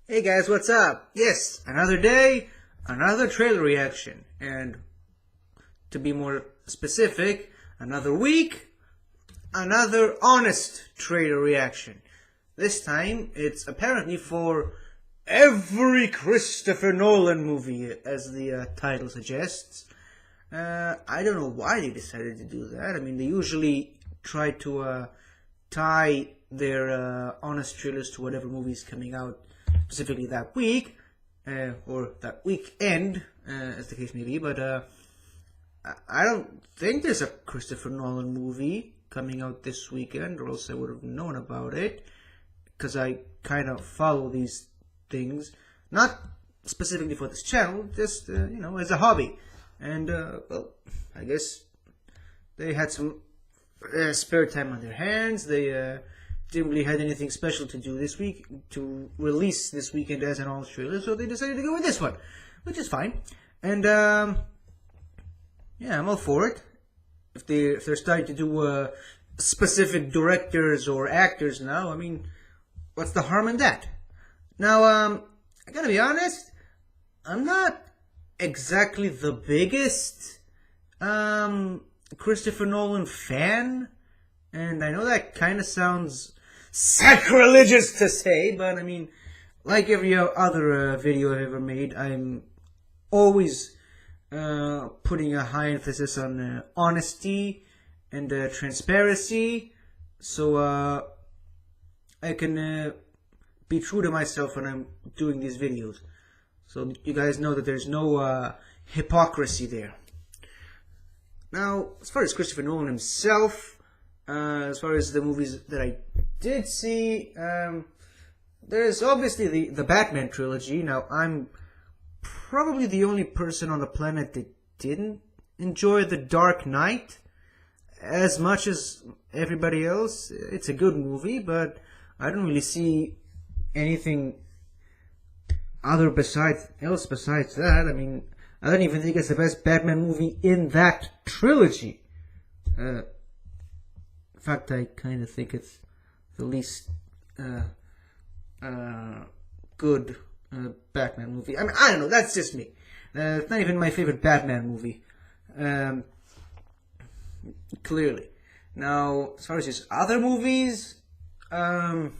Hey guys, what's up? Yes, another day, another trailer reaction, and to be more specific, another week, another honest trailer reaction. This time, it's apparently for every Christopher Nolan movie, as the title suggests. I don't know why they decided to do that. I mean, they usually try to tie their honest trailers to whatever movie is coming out specifically that week, or that weekend, as the case may be, but I don't think there's a Christopher Nolan movie coming out this weekend, or else I would have known about it, because I kind of follow these things, not specifically for this channel, just, as a hobby. And, well, I guess they had some spare time on their hands. They didn't really have anything special to do this week, to release this weekend as an all trailer, so they decided to go with this one, which is fine. And yeah, I'm all for it. If they're starting to do specific directors or actors now, I mean, what's the harm in that? Now, I gotta be honest, I'm not exactly the biggest Christopher Nolan fan, and I know that kind of sounds sacrilegious to say, but I mean, like every other video I've ever made, I'm always putting a high emphasis on honesty and transparency, so I can be true to myself when I'm doing these videos. So you guys know that there's no hypocrisy there. Now, as far as Christopher Nolan himself, as far as the movies that I did see, there's obviously the Batman trilogy. Now, I'm probably the only person on the planet that didn't enjoy The Dark Knight as much as everybody else. It's a good movie, but I don't really see anything besides that. I mean, I don't even think it's the best Batman movie in that trilogy. In fact, I kind of think it's the least good Batman movie. I mean, I don't know, that's just me. It's not even my favorite Batman movie. Clearly. Now, as far as his other movies, I've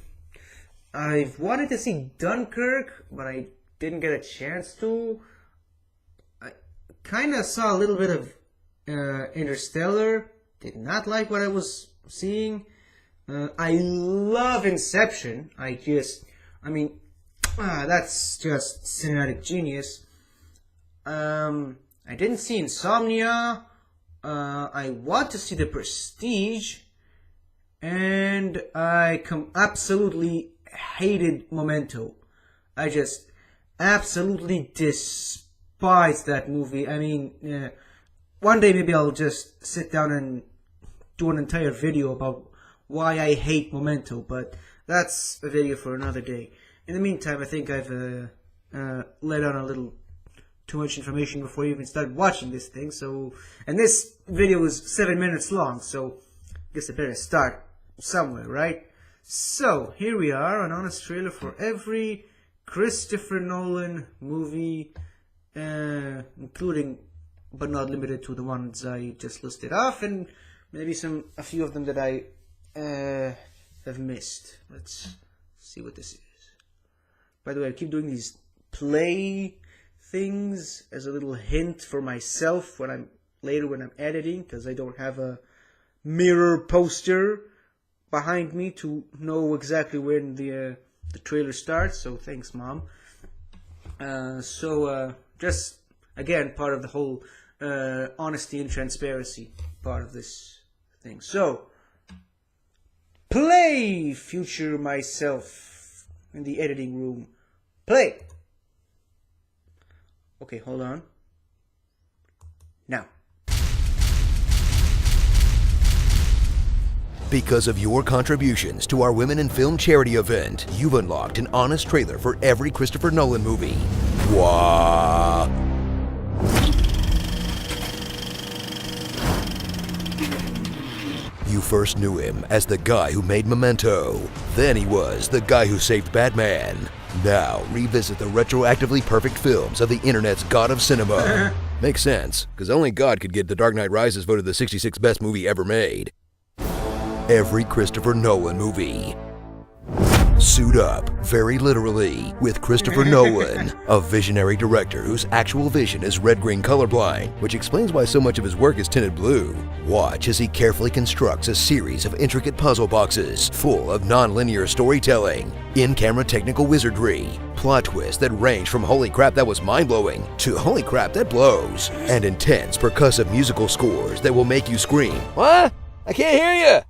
wanted to see Dunkirk, but I didn't get a chance to. I kind of saw a little bit of Interstellar. Did not like what I was seeing. I love Inception. That's just cinematic genius. I didn't see Insomnia. I want to see The Prestige. And I absolutely hated Memento. I just absolutely despise that movie. I mean, one day maybe I'll just sit down and do an entire video about why I hate Memento, but that's a video for another day. In the meantime, I think I've let out a little too much information before you even started watching this thing, and this video is 7 minutes long, so I guess I better start somewhere, right? So, here we are, an honest trailer for every Christopher Nolan movie, including, but not limited to, the ones I just listed off, and maybe a few of them that I have missed. Let's see what this is. By the way, I keep doing these play things as a little hint for myself when I'm editing, because I don't have a mirror poster behind me to know exactly when the trailer starts, so thanks, Mom. Just, again, part of the whole honesty and transparency part of this thing. So, play, future myself in the editing room. Play! Okay, hold on. Now. Because of your contributions to our Women in Film charity event, you've unlocked an honest trailer for every Christopher Nolan movie. Wow. You first knew him as the guy who made Memento. Then he was the guy who saved Batman. Now, revisit the retroactively perfect films of the internet's god of cinema. Makes sense, because only God could get The Dark Knight Rises voted the 66th best movie ever made. Every Christopher Nolan movie. Suit up, very literally, with Christopher Nolan, a visionary director whose actual vision is red-green colorblind, which explains why so much of his work is tinted blue. Watch as he carefully constructs a series of intricate puzzle boxes full of non-linear storytelling, in-camera technical wizardry, plot twists that range from holy crap that was mind-blowing to holy crap that blows, and intense percussive musical scores that will make you scream, "What? I can't hear you!"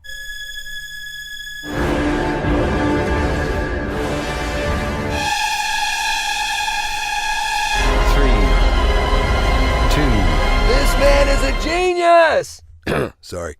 This man is a genius! Sorry.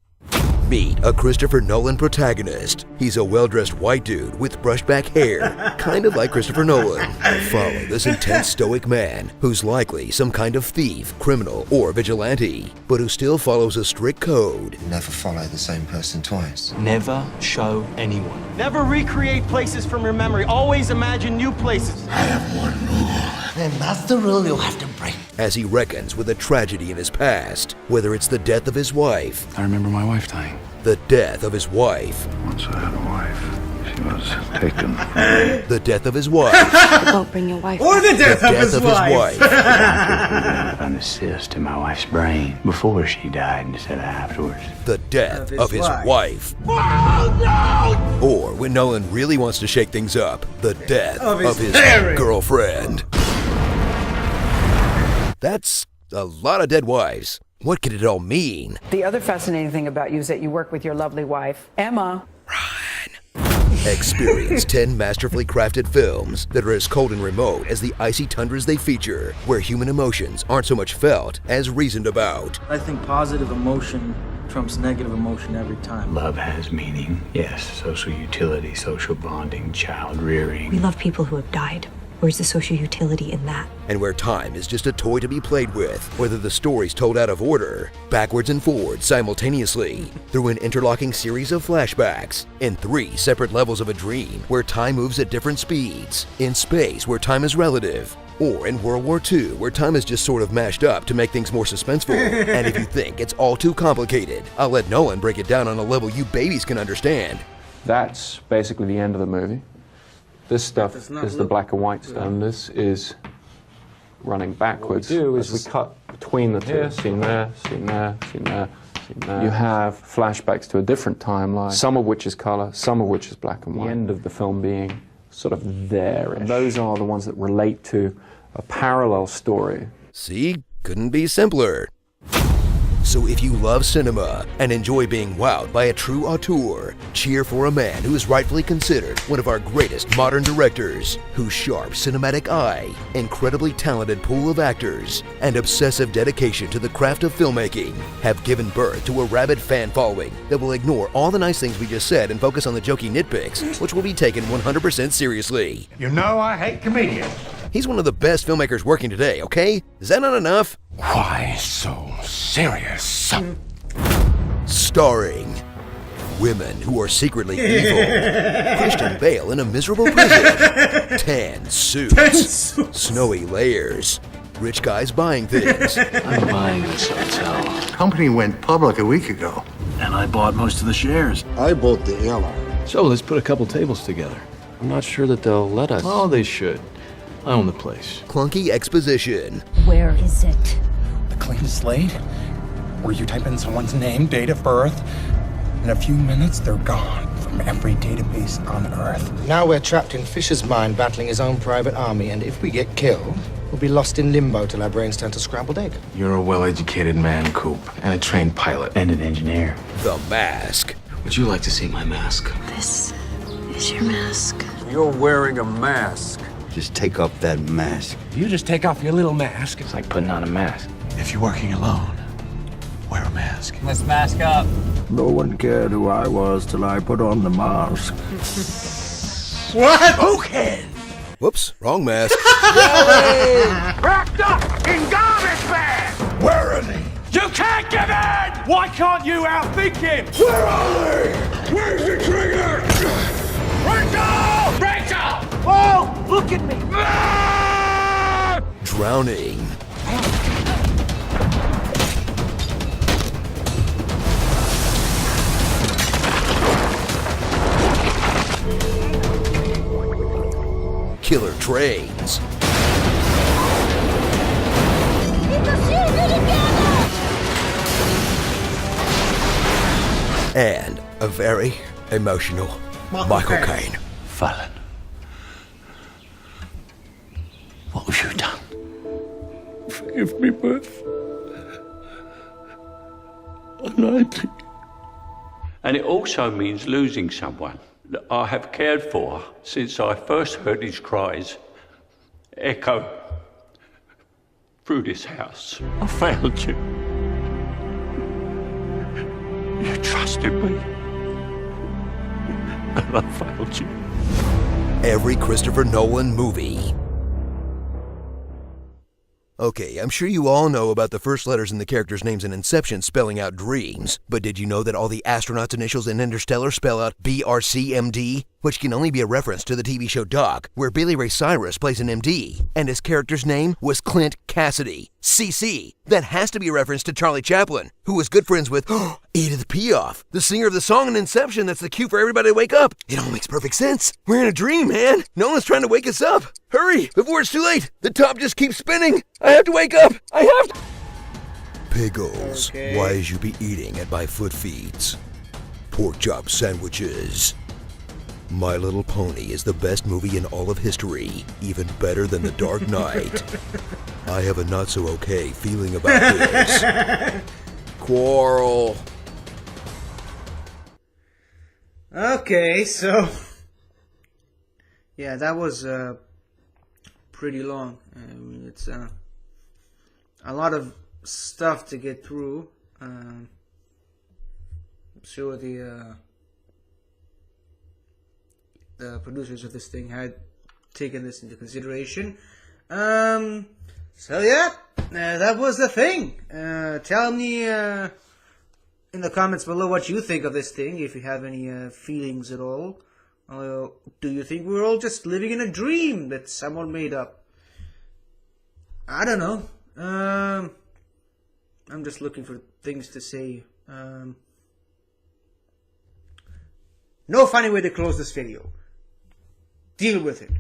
Meet a Christopher Nolan protagonist. He's a well-dressed white dude with brushed back hair, kind of like Christopher Nolan. Follow this intense stoic man who's likely some kind of thief, criminal, or vigilante, but who still follows a strict code. Never follow the same person twice. Never show anyone. Never recreate places from your memory. Always imagine new places. I have one rule. And that's the rule you'll have to break. As he reckons with a tragedy in his past, whether it's the death of his wife, I remember my wife dying. the death of his wife, Once I had a wife. She was taken. the death of his wife, Don't bring your wife. Or the death, death of his wife, An assist to my wife's brain before she died instead of afterwards. the death of his wife. Oh, Or, when Nolan really wants to shake things up, the death Of of his his parents. girlfriend. That's a lot of dead wives. What could it all mean? The other fascinating thing about you is that you work with your lovely wife, Emma. Experience 10 masterfully crafted films that are as cold and remote as the icy tundras they feature, where human emotions aren't so much felt as reasoned about. I think positive emotion trumps negative emotion every time. Love has meaning. Yes, social utility, social bonding, child rearing. We love people who have died. Where's the social utility in that? And where time is just a toy to be played with, whether the story's told out of order, backwards and forwards simultaneously, through an interlocking series of flashbacks, in 3 separate levels of a dream where time moves at different speeds, in space where time is relative, or in World War II where time is just sort of mashed up to make things more suspenseful. And if you think it's all too complicated, I'll let Nolan break it down on a level you babies can understand. That's basically the end of the movie. This stuff is the black and white stuff, and this is running backwards. What we do is we cut between the two. Scene there, scene there, scene there, scene there. You have flashbacks to a different timeline, some of which is color, some of which is black and white. The end of the film being sort of there. And those are the ones that relate to a parallel story. See? Couldn't be simpler. So if you love cinema and enjoy being wowed by a true auteur, cheer for a man who is rightfully considered one of our greatest modern directors, whose sharp cinematic eye, incredibly talented pool of actors, and obsessive dedication to the craft of filmmaking have given birth to a rabid fan following that will ignore all the nice things we just said and focus on the jokey nitpicks, which will be taken 100% seriously. You know I hate comedians. He's one of the best filmmakers working today, okay? Is that not enough? Why so serious? Starring women who are secretly evil, Christian Bale in a miserable prison, tan suits, snowy layers, rich guys buying things, I'm buying this hotel, Company went public a week ago. and I bought most of the shares. I bought the airline. So let's put a couple tables together. I'm not sure that they'll let us. Oh, they should. I own the place. clunky exposition, Where is it? A clean slate? Where you type in someone's name, date of birth, in a few minutes they're gone from every database on Earth. Now we're trapped in Fisher's mind battling his own private army, and if we get killed, we'll be lost in limbo till our brains turn to scrambled egg. You're a well-educated man, Coop, and a trained pilot. And an engineer. The Mask, Would you like to see my mask? This is your mask. You're wearing a mask. Just take off that mask. You just take off your little mask. It's like putting on a mask. If you're working alone, wear a mask. Let's mask up. No one cared who I was till I put on the mask. what? Okay. whoops, wrong mask, Wrapped up in garbage bags. Where are they? You can't give in! Why can't you outthink him? Where are they? Where's the trigger? Rachel! Rachel! Oh, look at me! Drowning. Killer trains. And a very emotional Michael Caine. Fallon. What have you done? Forgive me, Beth. I lied to you. And it also means losing someone that I have cared for since I first heard his cries echo through this house. I failed you. You trusted me. And I failed you. Every Christopher Nolan movie. Okay, I'm sure you all know about the first letters in the characters' names in Inception spelling out dreams, but did you know that all the astronauts' initials in Interstellar spell out BRCMD? Which can only be a reference to the TV show Doc, where Billy Ray Cyrus plays an MD, and his character's name was Clint Cassidy, CC. That has to be a reference to Charlie Chaplin, who was good friends with Edith Piaf, the singer of the song in Inception that's the cue for everybody to wake up. It all makes perfect sense. We're in a dream, man. Nolan's trying to wake us up. Hurry, before it's too late. The top just keeps spinning. I have to wake up. I have to. Pickles, Okay. why you be eating at my foot feeds? Pork chop sandwiches. My Little Pony is the best movie in all of history, even better than The Dark Knight. I have a not-so-okay feeling about this. Quarrel. Okay, so yeah, that was pretty long. I mean, it's a lot of stuff to get through. I'm sure the producers of this thing had taken this into consideration. So yeah, that was the thing. Tell me in the comments below what you think of this thing, if you have any feelings at all. Do you think we're all just living in a dream that someone made up? I don't know. I'm just looking for things to say. No funny way to close this video. Deal with it.